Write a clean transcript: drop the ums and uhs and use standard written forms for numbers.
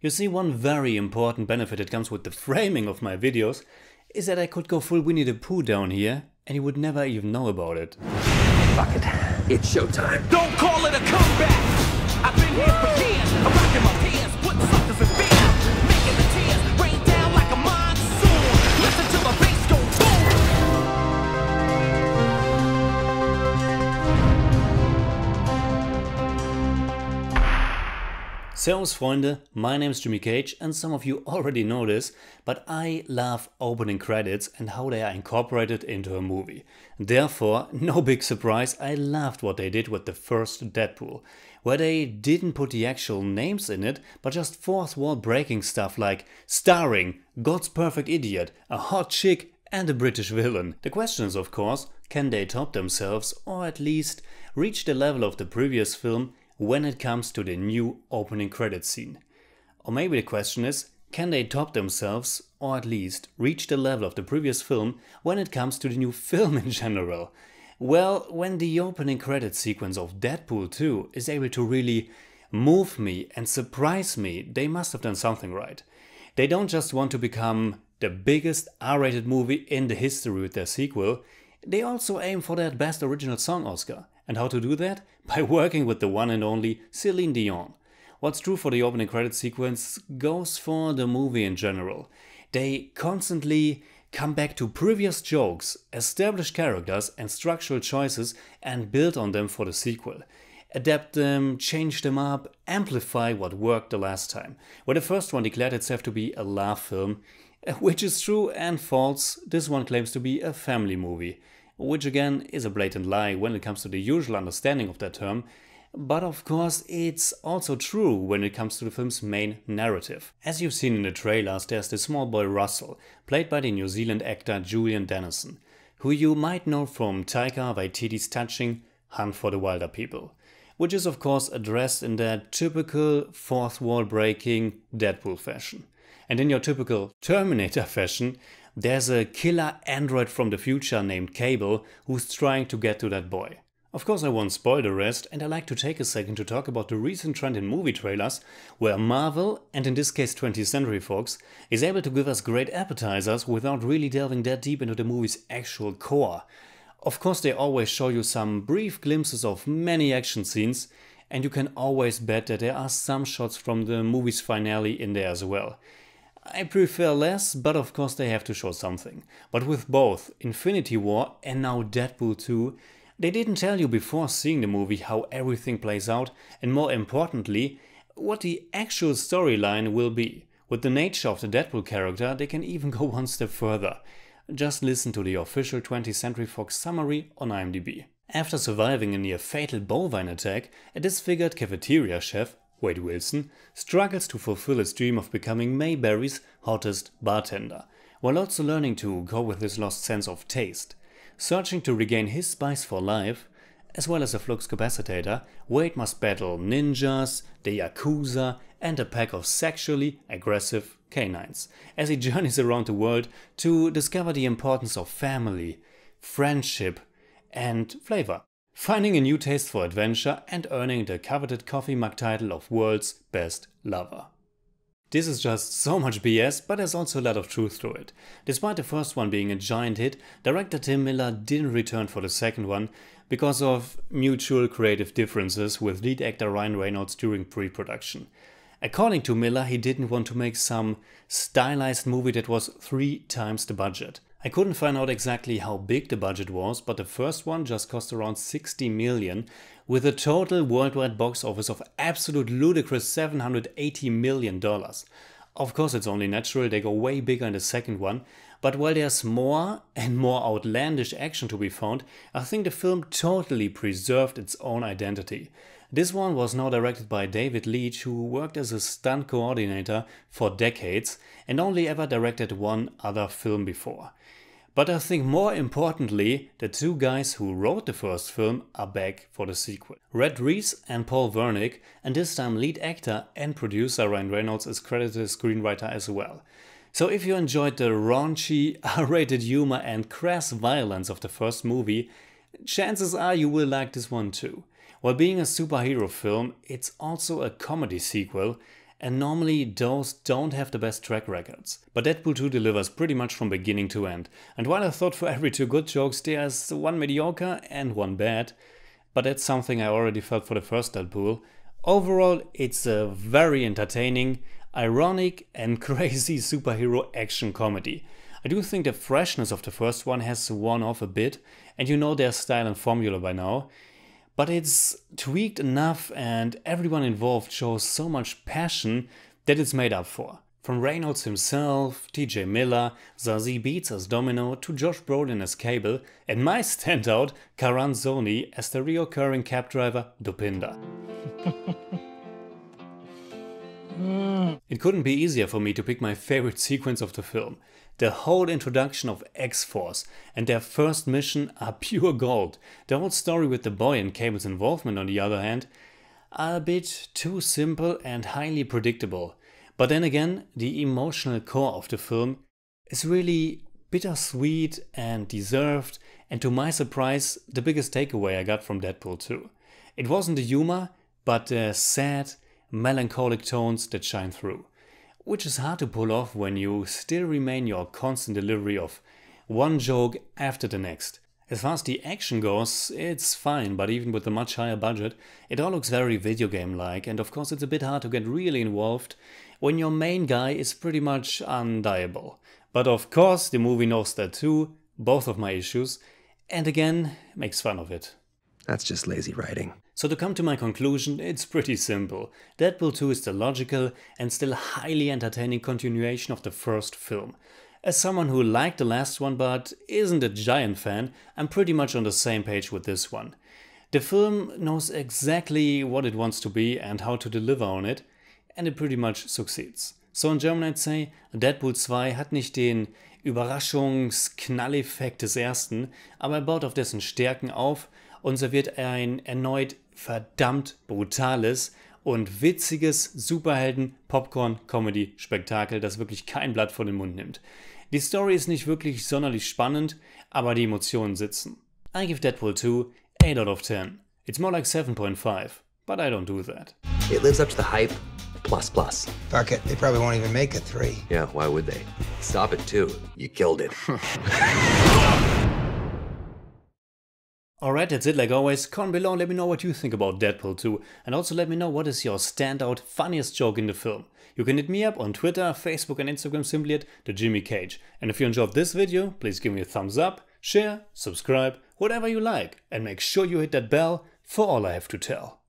You see, one very important benefit that comes with the framing of my videos is that I could go full Winnie the Pooh down here and you would never even know about it. Fuck it. It's showtime. Don't call it a comeback. I've been here for years. I'm rocking my peers, putting suckers in fear, making the tears rain down like a monsoon. Listen to the bass go Servus Freunde, my name is Jimmy Cage and some of you already know this, but I love opening credits and how they are incorporated into a movie. Therefore, no big surprise, I loved what they did with the first Deadpool, where they didn't put the actual names in it, but just fourth wall breaking stuff like starring, God's perfect idiot, a hot chick and a British villain. The question is of course, can they top themselves or at least reach the level of the previous film when it comes to the new opening credits scene? Or maybe the question is, can they top themselves or at least reach the level of the previous film when it comes to the new film in general? Well, when the opening credits sequence of Deadpool 2 is able to really move me and surprise me, they must have done something right. They don't just want to become the biggest R-rated movie in the history with their sequel, they also aim for that Best Original Song Oscar. And how to do that? By working with the one and only Celine Dion. What's true for the opening credits sequence goes for the movie in general. They constantly come back to previous jokes, establish characters and structural choices and build on them for the sequel. Adapt them, change them up, amplify what worked the last time. Where the first one declared itself to be a laugh film, which is true and false, this one claims to be a family movie. Which again is a blatant lie when it comes to the usual understanding of that term, but of course it's also true when it comes to the film's main narrative. As you've seen in the trailers, there's the small boy Russell, played by the New Zealand actor Julian Dennison, who you might know from Taika Waititi's touching Hunt for the Wilder People, which is of course addressed in that typical fourth wall breaking Deadpool fashion. And in your typical Terminator fashion, there's a killer android from the future named Cable who's trying to get to that boy. Of course I won't spoil the rest, and I like to take a second to talk about the recent trend in movie trailers where Marvel, and in this case 20th Century Fox, is able to give us great appetizers without really delving that deep into the movie's actual core. Of course they always show you some brief glimpses of many action scenes, and you can always bet that there are some shots from the movie's finale in there as well. I prefer less, but of course they have to show something. But with both Infinity War and now Deadpool 2, they didn't tell you before seeing the movie how everything plays out and more importantly, what the actual storyline will be. With the nature of the Deadpool character, they can even go one step further. Just listen to the official 20th Century Fox summary on IMDb. After surviving a near-fatal bovine attack, a disfigured cafeteria chef, Wade Wilson, struggles to fulfill his dream of becoming Mayberry's hottest bartender, while also learning to go with his lost sense of taste. Searching to regain his spice for life, as well as a flux capacitor, Wade must battle ninjas, the Yakuza and a pack of sexually aggressive canines, as he journeys around the world to discover the importance of family, friendship and flavor. Finding a new taste for adventure and earning the coveted coffee mug title of World's Best Lover. This is just so much BS, but there's also a lot of truth to it. Despite the first one being a giant hit, director Tim Miller didn't return for the second one because of mutual creative differences with lead actor Ryan Reynolds during pre-production. According to Miller, he didn't want to make some stylized movie that was 3 times the budget. I couldn't find out exactly how big the budget was, but the first one just cost around 60 million, with a total worldwide box office of absolute ludicrous $780 million. Of course it's only natural they go way bigger in the second one, but while there's more and more outlandish action to be found, I think the film totally preserved its own identity. This one was now directed by David Leitch, who worked as a stunt coordinator for decades and only ever directed one other film before. But I think more importantly, the two guys who wrote the first film are back for the sequel. Red Reese and Paul Wernick, and this time lead actor and producer Ryan Reynolds is credited as screenwriter as well. So if you enjoyed the raunchy, R-rated humor and crass violence of the first movie, chances are you will like this one too. While being a superhero film, it's also a comedy sequel, and normally those don't have the best track records. But Deadpool 2 delivers pretty much from beginning to end, and while I thought for every 2 good jokes there's 1 mediocre and 1 bad, but that's something I already felt for the first Deadpool, overall it's a very entertaining, ironic and crazy superhero action comedy. I do think the freshness of the first one has worn off a bit, and you know their style and formula by now, but it's tweaked enough and everyone involved shows so much passion that it's made up for. From Reynolds himself, TJ Miller, Zazie Beetz as Domino to Josh Brolin as Cable, and my standout, Karan Soni as the reoccurring cab driver Dopinder. It couldn't be easier for me to pick my favorite sequence of the film. The whole introduction of X-Force and their first mission are pure gold. The whole story with the boy and Cable's involvement, on the other hand, are a bit too simple and highly predictable. But then again, the emotional core of the film is really bittersweet and deserved, and to my surprise, the biggest takeaway I got from Deadpool 2. It wasn't the humor, but the sad, melancholic tones that shine through, which is hard to pull off when you still remain your constant delivery of one joke after the next. As far as the action goes, it's fine, but even with a much higher budget, it all looks very video game-like, and of course it's a bit hard to get really involved when your main guy is pretty much undieable. But of course the movie knows that too, both of my issues, and again makes fun of it. That's just lazy writing. So to come to my conclusion, it's pretty simple. Deadpool 2 is the logical and still highly entertaining continuation of the first film. As someone who liked the last one but isn't a giant fan, I'm pretty much on the same page with this one. The film knows exactly what it wants to be and how to deliver on it, and it pretty much succeeds. So in German I'd say, Deadpool 2 hat nicht den Überraschungsknalleffekt des ersten, aber er baut auf dessen Stärken auf und serviert ein erneut verdammt brutales und witziges Superhelden-Popcorn-Comedy-Spektakel, das wirklich kein Blatt vor den Mund nimmt. Die Story ist nicht wirklich sonderlich spannend, aber die Emotionen sitzen. I give Deadpool 2 8 out of 10. It's more like 7.5, but I don't do that. It lives up to the hype, plus. Fuck it, they probably won't even make a 3. Yeah, why would they? Stop it too. You killed it. Alright, that's it like always. Comment below and let me know what you think about Deadpool 2, and also let me know what is your standout funniest joke in the film. You can hit me up on Twitter, Facebook and Instagram simply at TheJimmyCage. And if you enjoyed this video, please give me a thumbs up, share, subscribe, whatever you like, and make sure you hit that bell for all I have to tell.